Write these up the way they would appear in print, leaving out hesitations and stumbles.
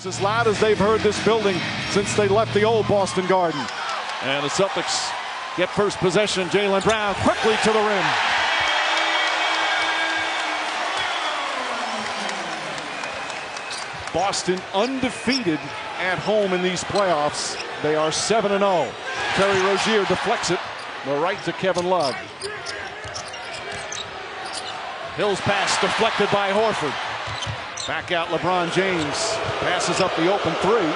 It's as loud as they've heard this building since they left the old Boston Garden. And the Celtics get first possession. Jaylen Brown quickly to the rim. Boston undefeated at home in these playoffs. They are 7-0. Terry Rozier deflects it, but right to Kevin Love. Hill's pass deflected by Horford. Back out LeBron James. Passes up the open three.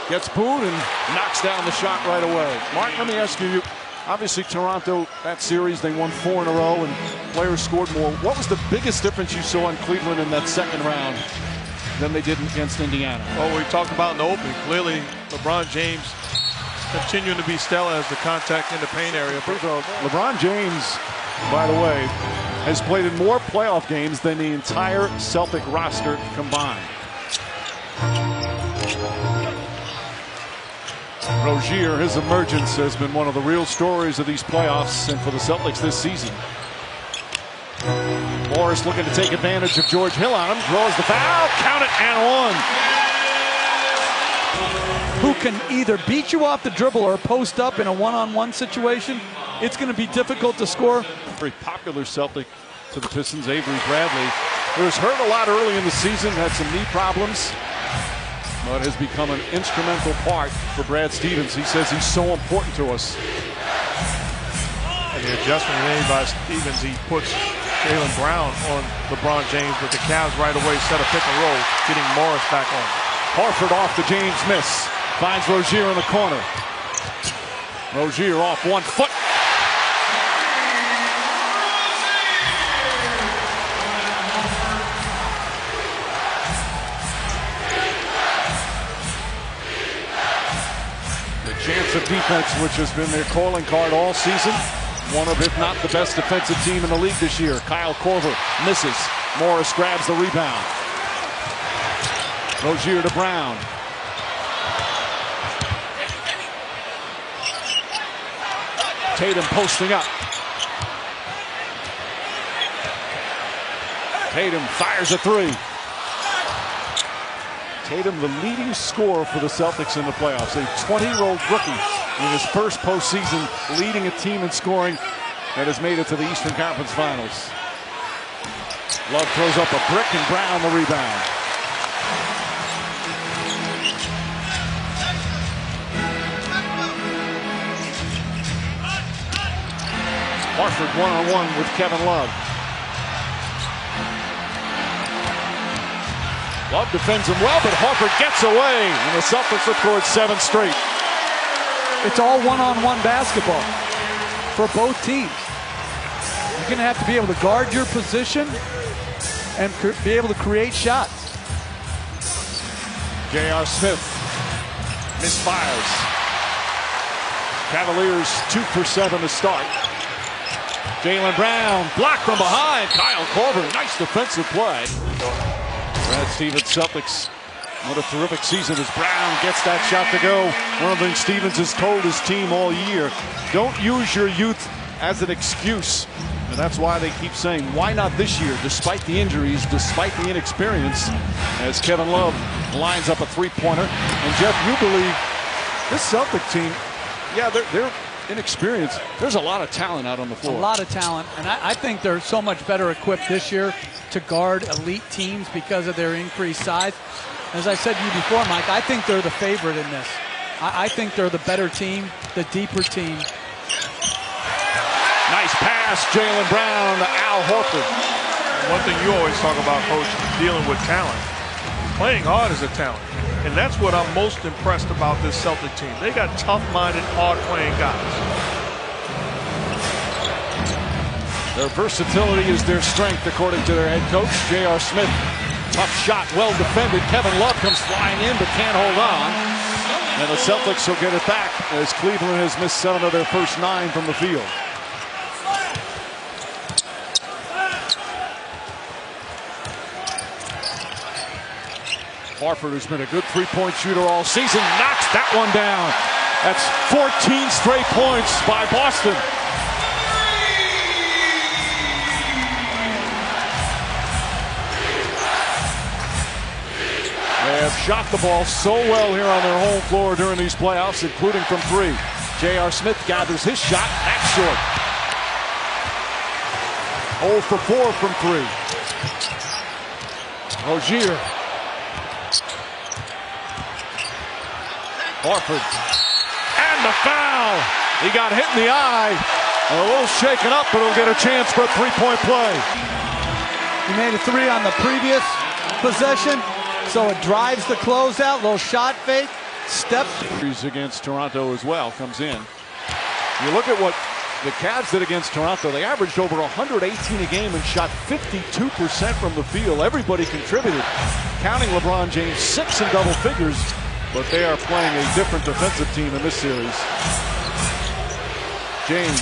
Gets booed and knocks down the shot right away. Mark, let me ask you, obviously Toronto, that series, they won 4 in a row and players scored more. What was the biggest difference you saw in Cleveland in that second round than they did against Indiana? Well, we talked about in the opening, clearly LeBron James continuing to be stellar as the contact in the paint area. LeBron James, by the way, has played in more playoff games than the entire Celtic roster combined. Rozier, his emergence has been one of the real stories of these playoffs and for the Celtics this season. Morris looking to take advantage of George Hill on him. Draws the foul. Count it and one. Who can either beat you off the dribble or post up in a one-on-one situation. It's going to be difficult to score. Very popular Celtic to the Pistons, Avery Bradley, who was hurt a lot early in the season, had some knee problems, but has become an instrumental part for Brad Stevens. He says he's so important to us. And the adjustment made by Stevens, he puts Jaylen Brown on LeBron James, but the Cavs right away set a pick and roll, getting Morris back on. Horford off the James miss. Finds Rozier in the corner. Rozier off 1 foot. The chance of defense, which has been their calling card all season. One of, if not the best defensive team in the league this year. Kyle Korver misses. Morris grabs the rebound. Rozier to Brown. Tatum posting up. Tatum fires a three. Tatum, the leading scorer for the Celtics in the playoffs. A 20-year-old rookie in his first postseason, leading a team in scoring that has made it to the Eastern Conference Finals. Love throws up a brick and Brown the rebound. Horford one-on-one with Kevin Love. Love defends him well, but Horford gets away, and the Celtics record 7 straight. It's all one-on-one basketball for both teams. You're going to have to be able to guard your position and be able to create shots. J.R. Smith misfires. Cavaliers 2 for 7 to start. Jaylen Brown blocked from behind. Kyle Korver, nice defensive play. Brad Stevens Celtics, what a terrific season as Brown gets that shot to go. One of the things Stevens has told his team all year, don't use your youth as an excuse. And that's why they keep saying, why not this year, despite the injuries, despite the inexperience, as Kevin Love lines up a three-pointer. And Jeff, you believe this Celtic team, yeah, they're inexperienced. There's a lot of talent out on the floor. A lot of talent, and I think they're so much better equipped this year to guard elite teams because of their increased size. As I said to you before, Mike, I think they're the favorite in this. I think they're the better team, the deeper team. Nice pass, Jaylen Brown to Al Horford. One thing you always talk about, Coach, dealing with talent. Playing hard is a talent. And that's what I'm most impressed about this Celtic team. They got tough-minded, hard-playing guys. Their versatility is their strength, according to their head coach, J.R. Smith. Tough shot, well defended. Kevin Love comes flying in, but can't hold on. And the Celtics will get it back as Cleveland has missed 7 of their first 9 from the field. Horford, who's been a good three-point shooter all season, knocks that one down. That's 14 straight points by Boston. have shot the ball so well here on their home floor during these playoffs, including from three. J.R. Smith gathers his shot. That's short. 0 for 4 from three. Rozier. Horford. And the foul. He got hit in the eye. A little shaken up, but he'll get a chance for a three-point play. He made a three on the previous possession, so it drives the closeout. Little shot fake. Step. Against Toronto as well comes in. You look at what the Cavs did against Toronto. They averaged over 118 a game and shot 52% from the field. Everybody contributed, counting LeBron James, 6 in double figures. But they are playing a different defensive team in this series. James,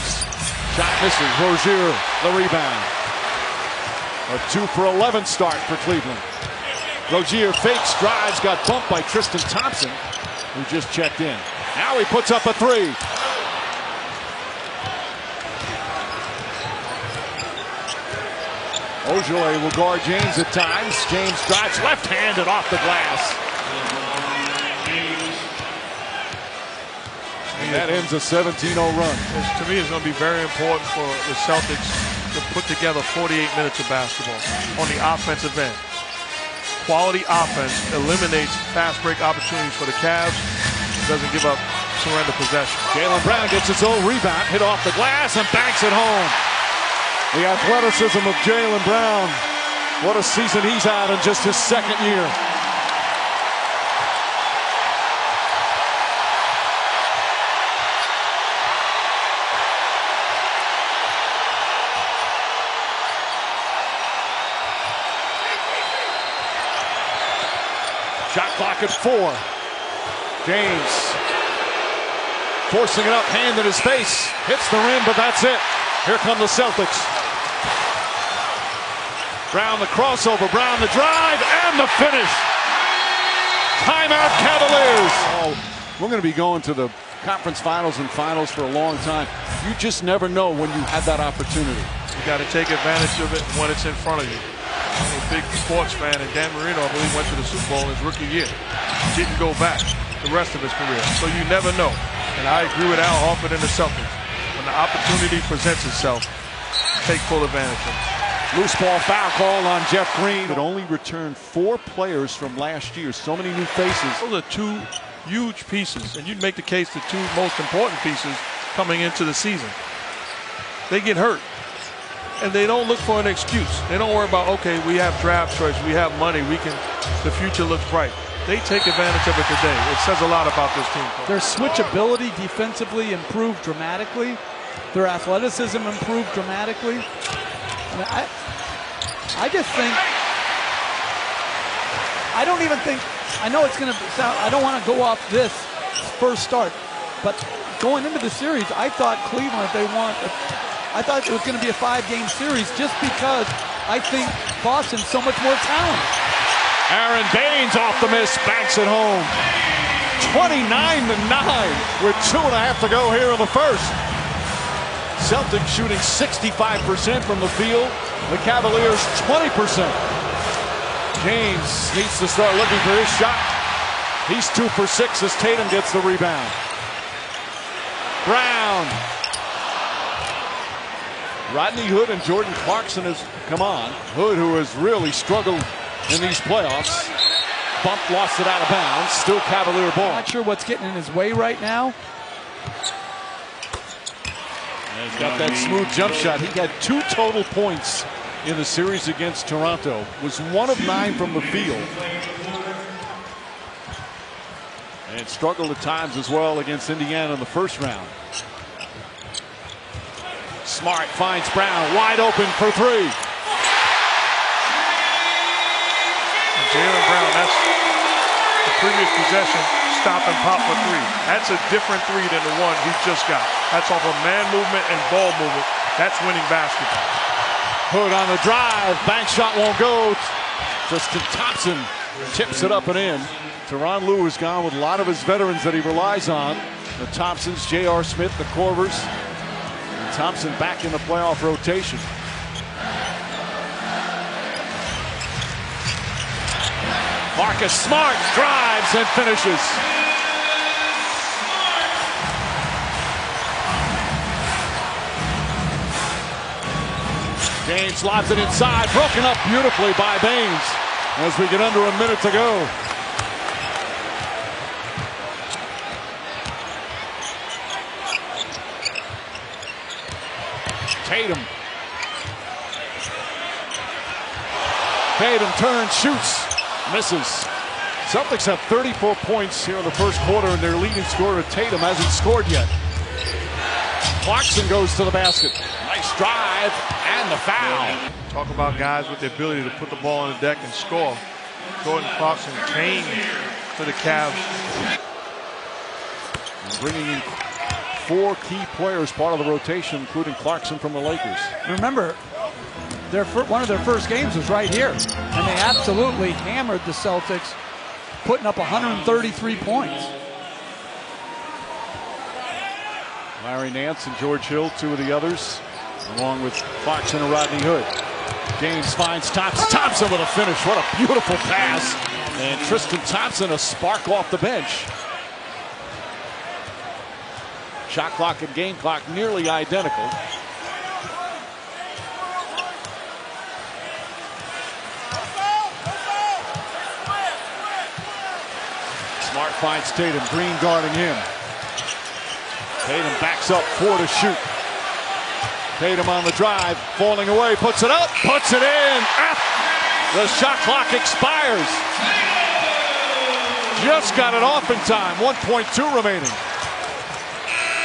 shot missing. Rozier, the rebound. A 2 for 11 start for Cleveland. Rozier fakes, drives, got bumped by Tristan Thompson, who just checked in. Now he puts up a three. Ojale will guard James at times. James drives left-handed off the glass. And that ends a 17-0 run. To me, it's going to be very important for the Celtics to put together 48 minutes of basketball on the offensive end. Quality offense eliminates fast break opportunities for the Cavs. Doesn't give up surrender possession. Jaylen Brown gets his own rebound, hit off the glass, and banks it home. The athleticism of Jaylen Brown. What a season he's had in just his second year. Shot clock at 4. James forcing it up, hand in his face, hits the rim, but that's it. Here come the Celtics. Brown the crossover, Brown the drive, and the finish. Timeout Cavaliers. Oh, we're going to be going to the conference finals and finals for a long time. You just never know when you have that opportunity. You got to take advantage of it when it's in front of you. I'm a big sports fan, and Dan Marino, I believe, went to the Super Bowl in his rookie year. Didn't go back the rest of his career. So you never know. And I agree with Al Horford and the Celtics. When the opportunity presents itself, take full advantage of it. Loose ball foul call on Jeff Green. But only returned 4 players from last year. So many new faces. Those are 2 huge pieces, and you'd make the case the 2 most important pieces coming into the season. They get hurt, and they don't look for an excuse. They don't worry about, okay, we have draft choice, we have money, the future looks bright. They take advantage of it today. It says a lot about this team. Their switchability defensively improved dramatically. Their athleticism improved dramatically. I just think, I don't even think, I know it's going to sound, I don't want to go off this first start, but going into the series, I thought Cleveland, if they want, I thought it was going to be a 5-game series just because I think Boston's so much more talented. Aaron Baines off the miss, banks it home. 29-9 with 2.5 to go here in the first. Celtics shooting 65% from the field. The Cavaliers 20%. James needs to start looking for his shot. He's 2 for 6 as Tatum gets the rebound. Brown. Rodney Hood and Jordan Clarkson has come on. Hood, who has really struggled in these playoffs. Bumped, lost it out of bounds. Still Cavalier ball. Not sure what's getting in his way right now. And he's got that smooth jump shot. He had 2 total points in the series against Toronto. Was 1 of 9 from the field. And struggled at times as well against Indiana in the first round. Smart finds Brown wide open for 3. Jaylen Brown, that's the previous possession, stop and pop for 3. That's a different 3 than the one he just got. That's off of man movement and ball movement. That's winning basketball. Hood on the drive, bank shot won't go. Tristan Thompson tips it up and in. Tyronn Lue is gone with a lot of his veterans that he relies on. The Thompsons, J.R. Smith, the Corvers. And Thompson back in the playoff rotation. Marcus Smart drives and finishes. James lobs it inside, broken up beautifully by Baines as we get under a minute to go. Tatum turns, shoots, misses. Celtics have 34 points here in the first quarter, and their leading scorer, Tatum, hasn't scored yet. Clarkson goes to the basket. Nice drive and the foul. Talk about guys with the ability to put the ball on the deck and score. Jordan Clarkson came to the Cavs. And bringing in 4 key players, part of the rotation, including Clarkson from the Lakers. Remember, one of their first games was right here, and they absolutely hammered the Celtics, putting up 133 points. Larry Nance and George Hill, 2 of the others, along with Clarkson and Rodney Hood. James finds Thompson. Thompson with a finish. What a beautiful pass. And Tristan Thompson, a spark off the bench. Shot clock and game clock nearly identical. Smart finds Tatum. Green guarding him. Tatum backs up, 4 to shoot. Tatum on the drive, falling away, puts it up, puts it in. The shot clock expires. Just got it off in time. 1.2 remaining.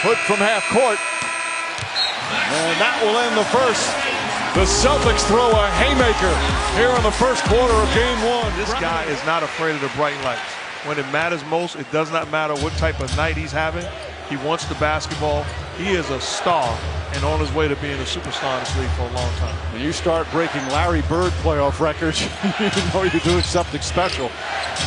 Hood from half court. And that will end the first. The Celtics throw a haymaker here in the first quarter of game 1. This guy is not afraid of the bright lights. When it matters most, it does not matter what type of night he's having. He wants the basketball. He is a star and on his way to being a superstar in this league for a long time. When you start breaking Larry Bird playoff records, you know you're doing something special.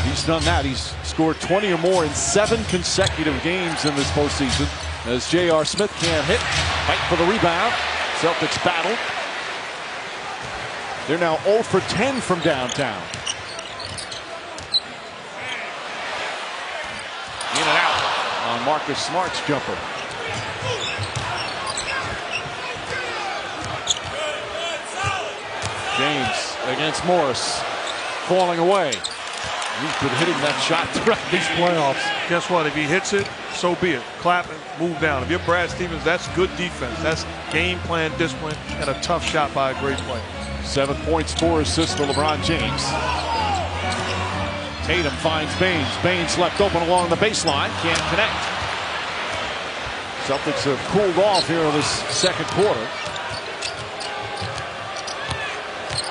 He's done that. He's scored 20 or more in 7 consecutive games in this postseason. As J.R. Smith can't hit, fight for the rebound. Celtics battle. They're now 0 for 10 from downtown. In and out on Marcus Smart's jumper. James against Morris, falling away. He's been hitting that shot throughout these playoffs. Guess what? If he hits it, so be it. Clap and move down. If you're Brad Stevens, that's good defense. That's game plan discipline and a tough shot by a great player. 7 points, 4 assists for LeBron James. Tatum finds Baines. Baines left open along the baseline. Can't connect. Celtics have cooled off here in this second quarter.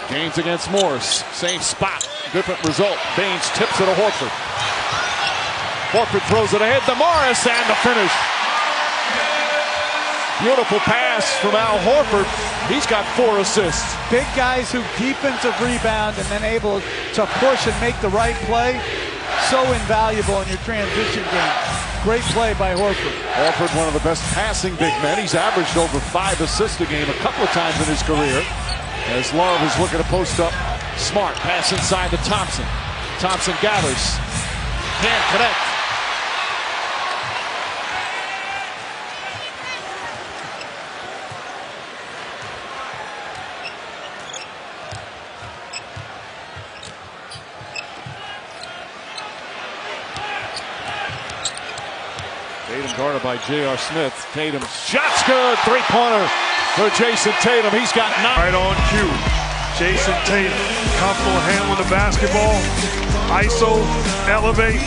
James against Morris. Same spot. Different result. Baines tips it to Horford. Horford throws it ahead to Morris and the finish. Beautiful pass from Al Horford. He's got 4 assists. Big guys who defensive rebound and then able to push and make the right play. So invaluable in your transition game. Great play by Horford. Horford, one of the best passing big men. He's averaged over 5 assists a game a couple of times in his career. As Love is looking to post up. Smart pass inside to Thompson. Thompson gathers. Can't connect. Tatum guarded by J.R. Smith. Tatum's shot's good. 3-pointer for Jason Tatum. He's got 9. Right on cue. Jason Tatum, comfortable handling the basketball. ISO, elevate,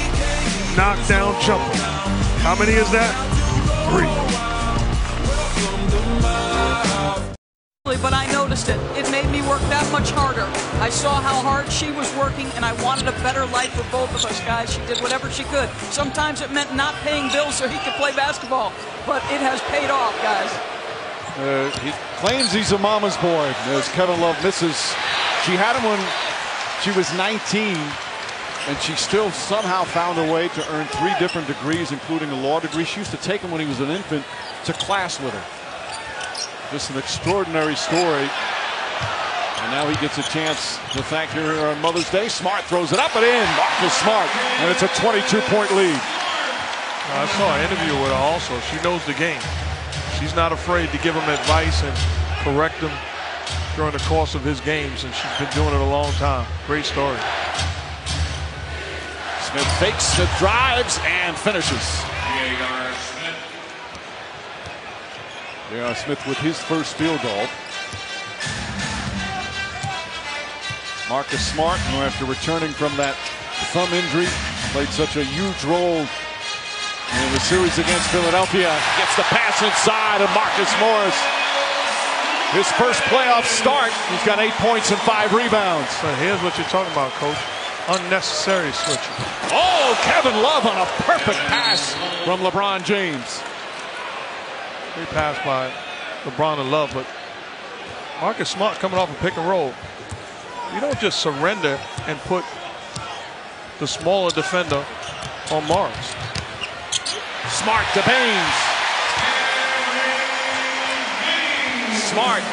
knockdown, jumper. How many is that? 3. But I noticed it. It made me work that much harder. I saw how hard she was working, and I wanted a better life for both of us, guys. She did whatever she could. Sometimes it meant not paying bills so he could play basketball, but it has paid off, guys. He claims he's a mama's boy, as Kevin Love misses. She had him when she was 19, and she still somehow found a way to earn 3 different degrees, including a law degree. She used to take him when he was an infant to class with her. Just an extraordinary story. And now he gets a chance to thank her on Mother's Day. Smart throws it up and in. Marcus Smart. And it's a 22-point lead. I saw an interview with her also. She knows the game. She's not afraid to give him advice and correct him during the course of his games, and she's been doing it a long time. Great story. Smith fakes, Smith drives, and finishes. J.R. Smith with his first field goal. Marcus Smart, who after returning from that thumb injury, played such a huge role in the series against Philadelphia, gets the pass inside of Marcus Morris. His first playoff start, he's got 8 points and 5 rebounds. So here's what you're talking about, Coach. Unnecessary switching. Oh, Kevin Love on a perfect pass from LeBron James. Great pass by LeBron and Love, but Marcus Smart coming off a pick and roll. You don't just surrender and put the smaller defender on Morris. Smart to Baines. Smart,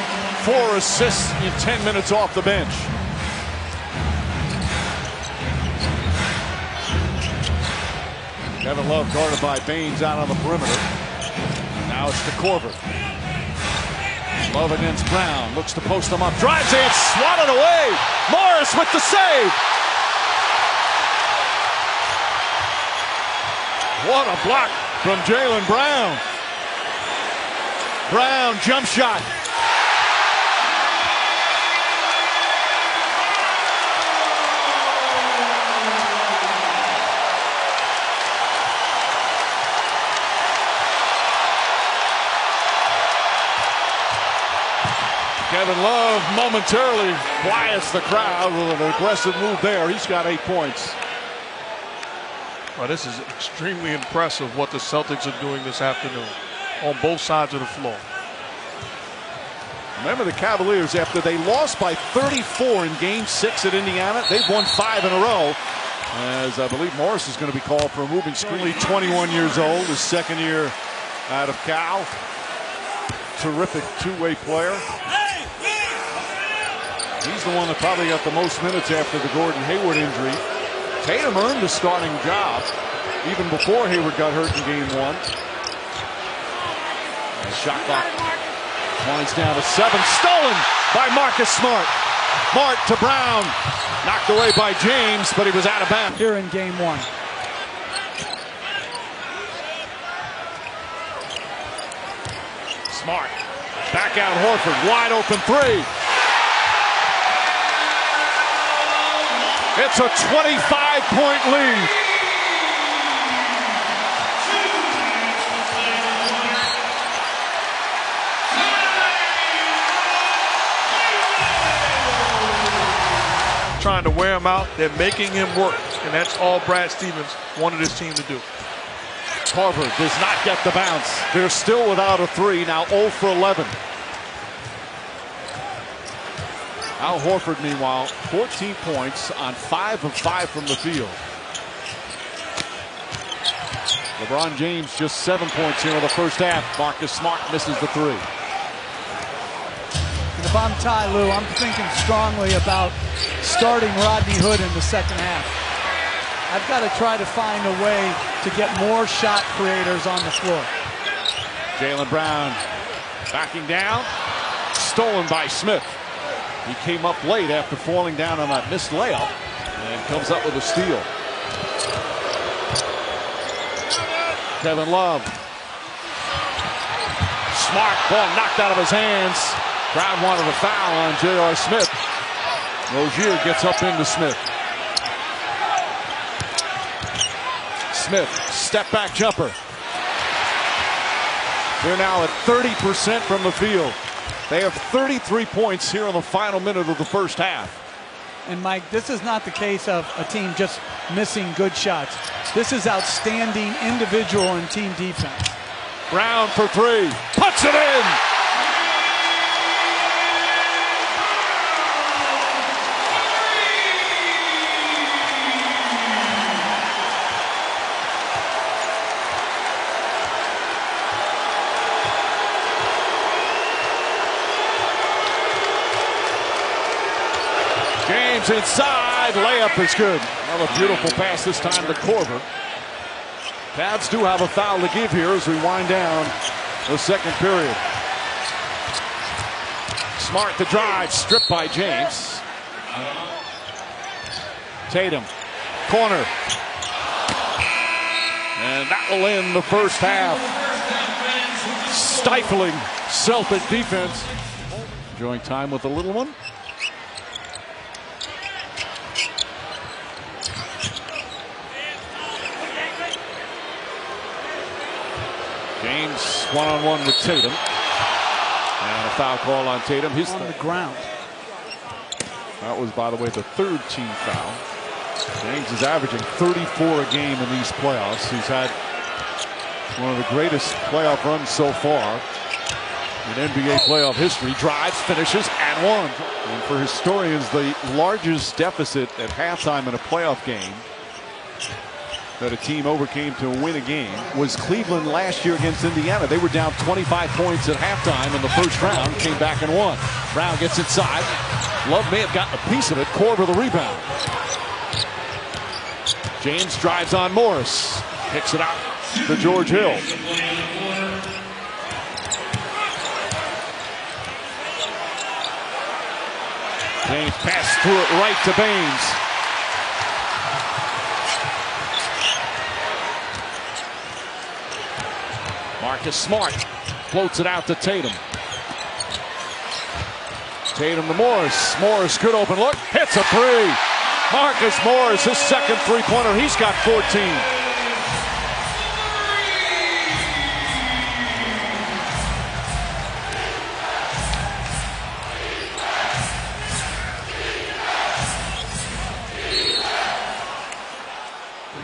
4 assists in 10 minutes off the bench. Kevin Love guarded by Baines out on the perimeter. Now it's to Korver. Love against Brown. Looks to post him up. Drives in. Swatted away. Morris with the save. What a block from Jaylen Brown. Brown jump shot. Kevin Love momentarily quiets the crowd with an aggressive move there. He's got 8 points. Well, this is extremely impressive what the Celtics are doing this afternoon on both sides of the floor. Remember the Cavaliers, after they lost by 34 in Game 6 at Indiana, they've won 5 in a row. As I believe Morris is going to be called for a moving screen. Only 21 years old, his second year out of Cal. Terrific two-way player. He's the one that probably got the most minutes after the Gordon Hayward injury. Tatum earned the starting job even before Hayward got hurt in Game 1. And shot clock winds down to 7. Stolen by Marcus Smart. Smart to Brown. Knocked away by James, but he was out of bounds. Here in Game 1. Smart. Back out Horford. Wide open 3. It's a 25-point lead. Trying to wear him out. They're making him work, and that's all Brad Stevens wanted his team to do. Harvard does not get the bounce. They're still without a 3, now 0 for 11. Al Horford, meanwhile, 14 points on 5 of 5 from the field. LeBron James just 7 points here in the first half. Marcus Smart misses the 3. And if I'm Ty Lue, I'm thinking strongly about starting Rodney Hood in the second half. I've got to try to find a way to get more shot creators on the floor. Jaylen Brown backing down. Stolen by Smith. He came up late after falling down on that missed layup and comes up with a steal. Kevin Love. Smart ball knocked out of his hands. Crowd wanted a foul on J.R. Smith. Rozier gets up into Smith. Smith, step back jumper. They're now at 30% from the field. They have 33 points here in the final minute of the first half. And Mike, this is not the case of a team just missing good shots. This is outstanding individual and team defense. Brown for 3. Puts it in. Gets inside. Layup is good. Another beautiful pass this time to Korver. Cavs do have a foul to give here as we wind down the second period. Smart to drive. Stripped by James. Tatum. Corner. And that will end the first half. Stifling Celtic defense. Enjoying time with the little one. James one-on-one with Tatum. And a foul call on Tatum. He's on the ground. That was, by the way, the third team foul. James is averaging 34 a game in these playoffs. He's had one of the greatest playoff runs so far in NBA playoff history. Drives, finishes, and one. And for historians, the largest deficit at halftime in a playoff game that a team overcame to win a game was Cleveland last year against Indiana. They were down 25 points at halftime in the first round, came back and won. Brown gets inside. Love may have gotten a piece of it. Korver the rebound. James drives on Morris. Kicks it out to George Hill. James passed through it right to Baines. Marcus Smart floats it out to Tatum. Tatum to Morris. Morris, good open look. Hits a three. Marcus Morris, his second three-pointer. He's got 14.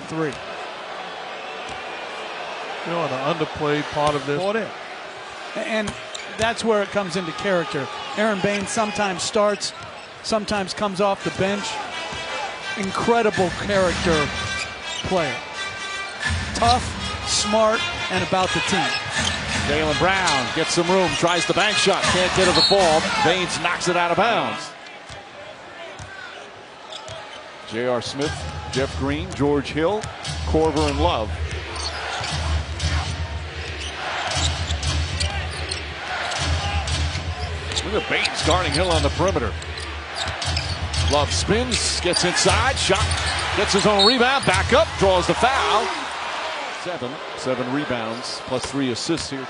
Three. You know, the underplayed part of this. And that's where it comes into character. Aaron Baines sometimes starts, sometimes comes off the bench. Incredible character player. Tough, smart, and about the team. Jaylen Brown gets some room, tries the bank shot, can't get to the ball. Baines knocks it out of bounds. J.R. Smith, Jeff Green, George Hill, Korver, and Love. Look at Baines guarding Hill on the perimeter. Love spins, gets inside, shot, gets his own rebound, back up, draws the foul. Seven rebounds, plus 3 assists here.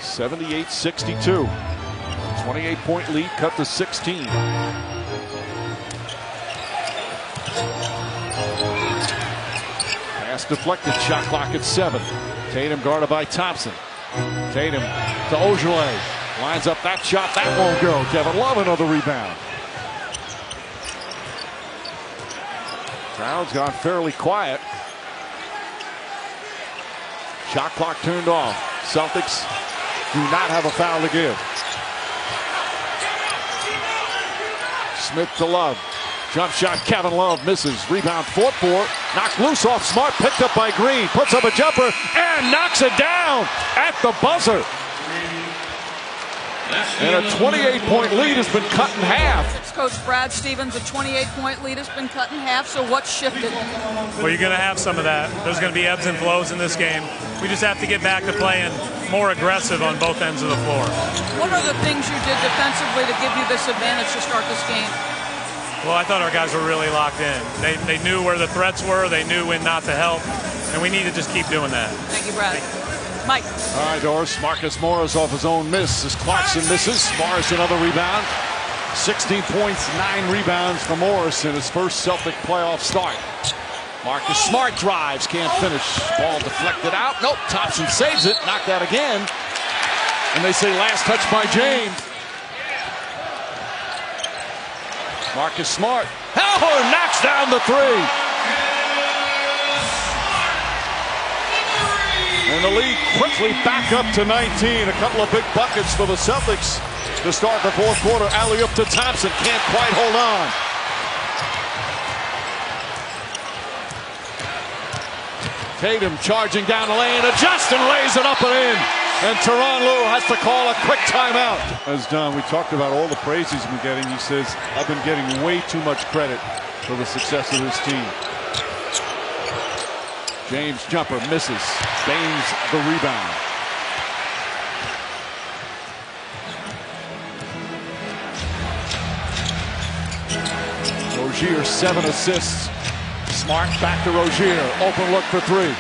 (78-62). 28-point lead cut to 16. Pass deflected, shot clock at 7. Tatum guarded by Thompson. Tatum to Ojale. Lines up that shot, that won't go. Kevin Love another rebound. Crowd's gone fairly quiet. Shot clock turned off. Celtics do not have a foul to give. Smith to Love. Jump shot, Kevin Love misses. Rebound, 4-4. Knocked loose off Smart, picked up by Green. Puts up a jumper and knocks it down at the buzzer. And a 28-point lead has been cut in half. It's Coach Brad Stevens. A 28-point lead has been cut in half, so what's shifted? Well, you're going to have some of that. There's going to be ebbs and flows in this game. We just have to get back to playing more aggressive on both ends of the floor. What are the things you did defensively to give you this advantage to start this game? Well, I thought our guys were really locked in. They knew where the threats were. They knew when not to help. And we need to just keep doing that. Thank you, Brad. Mike. All right, Doris. Marcus Morris off his own miss as Clarkson misses. Morris another rebound. 16 points, 9 rebounds for Morris in his first Celtic playoff start. Marcus Smart drives, can't finish. Ball deflected out. Nope, Thompson saves it. Knocked out again. And they say last touch by James. Marcus Smart. Oh, knocks down the 3. And the lead quickly back up to 19. A couple of big buckets for the Celtics to start the fourth quarter. Alley-oop to Thompson. Can't quite hold on. Tatum charging down the lane, adjusts and lays it up and in. And Tyronn Lue has to call a quick timeout. As Don, we talked about all the praise he's been getting. He says, I've been getting way too much credit for the success of this team. James jumper misses. Baines the rebound. Rozier 7 assists. Smart back to Rozier. Open look for 3.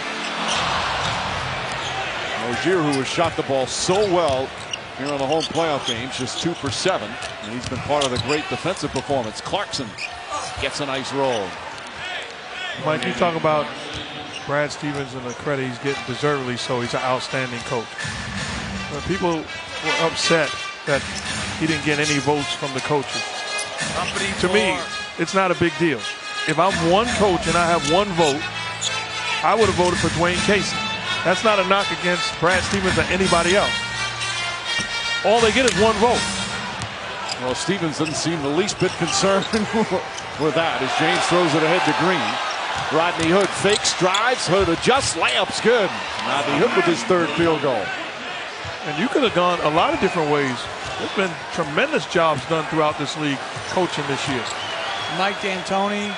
Rozier, who has shot the ball so well here on the home playoff games, just 2 for 7. And he's been part of the great defensive performance. Clarkson gets a nice roll. Mike, you talk about Brad Stevens and the credit he's getting deservedly, so he's an outstanding coach. But people were upset that he didn't get any votes from the coaches. To me, it's not a big deal. If I'm one coach and I have one vote, I would have voted for Dwayne Casey. That's not a knock against Brad Stevens or anybody else. All they get is one vote. Well, Stevens doesn't seem the least bit concerned with that as James throws it ahead to Green. Rodney Hood fakes, drives, Hood adjusts, layup's good. Rodney Hood with his 3rd field goal. And you could have gone a lot of different ways. There's been tremendous jobs done throughout this league coaching this year. Mike D'Antoni,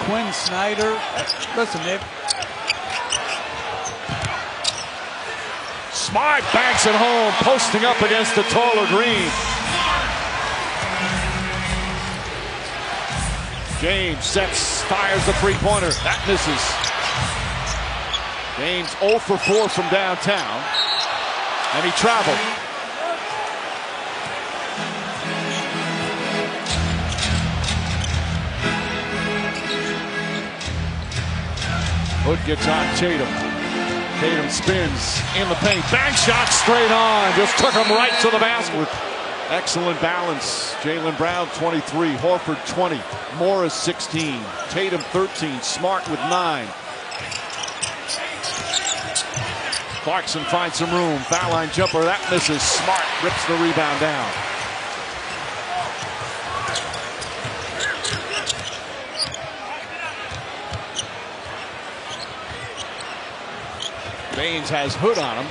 Quinn Snyder. Listen, they've Smart banks it home, posting up against the taller Green. James sets, fires the 3-pointer. That misses. James 0 for 4 from downtown. And he traveled. Hood gets on Tatum. Tatum spins in the paint. Bank shot straight on. Just took him right to the basket. With excellent balance. Jaylen Brown 23. Horford 20. Morris 16. Tatum 13. Smart with 9. Clarkson finds some room. Foul line jumper. That misses. Smart rips the rebound down. Baines has Hood on him.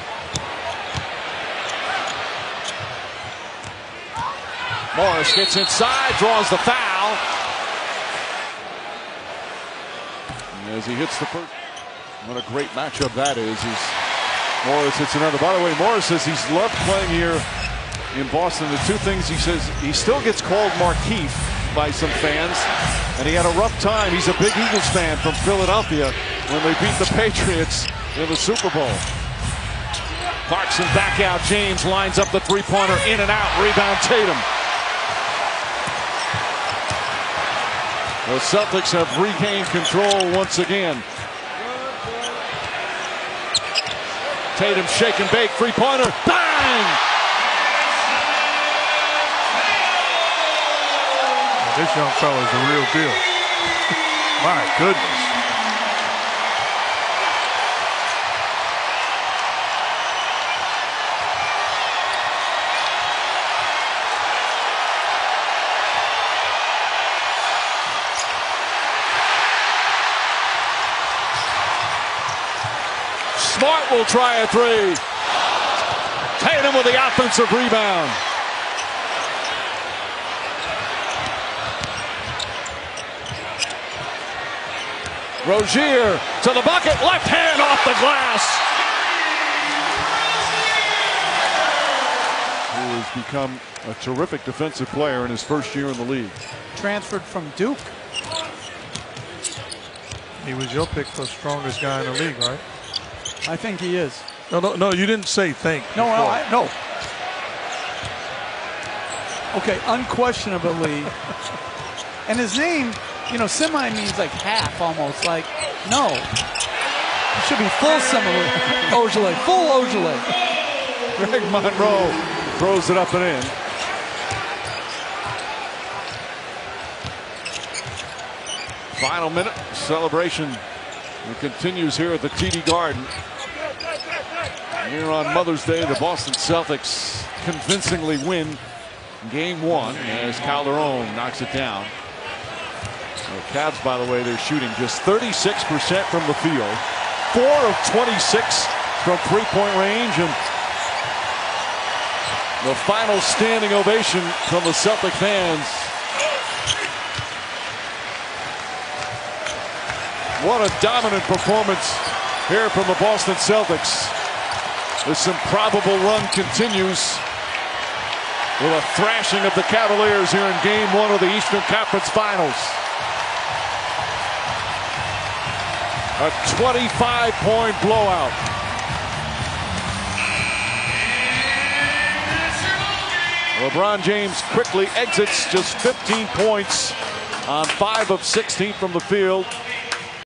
Morris gets inside, draws the foul. And as he hits the first, what a great matchup that is. Morris hits another. By the way, Morris says he's loved playing here in Boston. The 2 things he says, he still gets called Markeith by some fans, and he had a rough time. He's a big Eagles fan from Philadelphia when they beat the Patriots in the Super Bowl. Clarkson back out. James lines up the 3-pointer, in and out. Rebound Tatum. The Celtics have regained control once again. Tatum shake and bake. 3-pointer. Bang! This young fella is a real deal. My goodness. Smart will try a 3. Tatum with the offensive rebound. Rozier to the bucket, left hand off the glass. Who has become a terrific defensive player in his first year in the league. transferred from Duke. He was your pick for strongest guy in the league, right? I think he is. No, you didn't say think. No. Okay, unquestionably. And his name, semi means like half almost. Like, no. It should be full semi. Ojale, full Ojale. Greg Monroe throws it up and in. Final minute celebration. It continues here at the TD Garden. Here on Mother's Day, the Boston Celtics convincingly win Game 1 as Calderon knocks it down. The Cavs, by the way, they're shooting just 36% from the field, 4 of 26 from three-point range, and the final standing ovation from the Celtic fans. What a dominant performance here from the Boston Celtics. This improbable run continues with a thrashing of the Cavaliers here in Game 1 of the Eastern Conference Finals. A 25-point blowout. LeBron James quickly exits, just 15 points on 5 of 16 from the field.